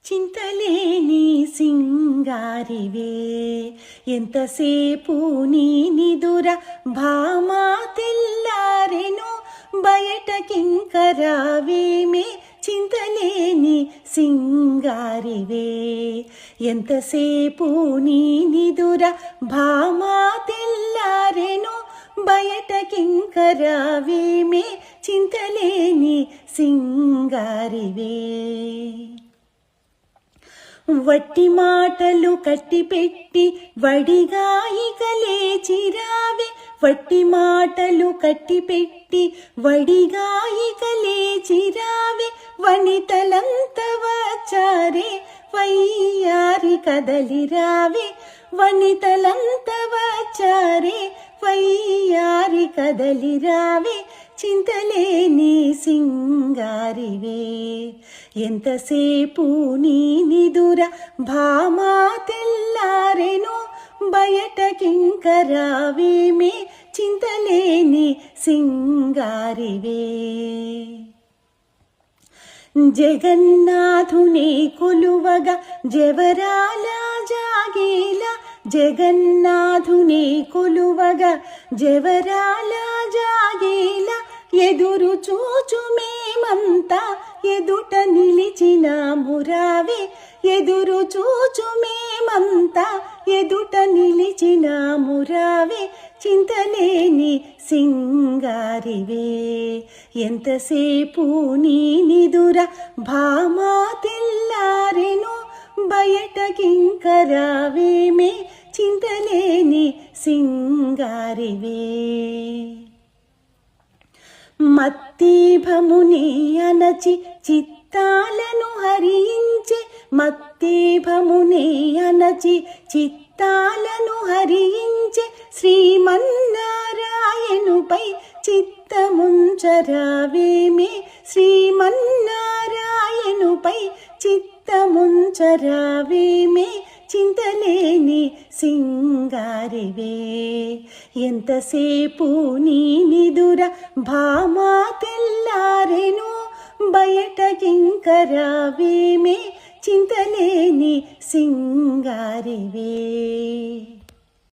చింతలేని సింగారివే ఎంతసేపు నీ నిదుర భామా తెల్లారెను బయటకింకరావేమే చింతలేని సింగారివే ఎంతసేపు నీ నిదుర భామా తెల్లారెను బయటకింకరావేమే చింతలేని సింగారివే వట్టి మాటలు కట్టిపెట్టి వడిగా ఇక లేచిరావే వట్టి మాటలు కట్టిపెట్టి వడిగా ఇక లేచిరావే వనితలంత వచ్చారే వయ్యారి కదలిరావే వనితలంత వచ్చారే వయ్యారి కదలిరావే చింతలేని సింగారివే ఎంతసేపు నీ నిదుర భామా తెల్లారెను బయటకింకరావేమే చింతలేని సింగారివే జగన్నాథునే కొలువగా జవరాల జాగేలా జగన్నాథునే కొలువగా జవరాల జాగేలా ఎదురు చూచు మేమంతా ఎదుట నిలిచినామురావే ఎదురు చూచు మేమంతా ఎదుట నిలిచినామురావే చింతలేని సింగారివే ఎంతసేపు నీ నిదుర భామా తెల్లారెను బయటకింకరావేమే చింతలేని సింగారివే మత్తీభముని అనచి చిత్తాలను హరించే మత్తీభముని అనచి చిత్తాలను హరించే శ్రీమన్నారాయణుపై చిత్తముంచరావేమే శ్రీమన్నారాయణుపై చిత్తముంచరావేమే చింతలేని సింగారివే ఎంతసేపు నీ నిదుర భామా తెల్లారెను బయటకింకరావేమే చింతలేని సింగారివే.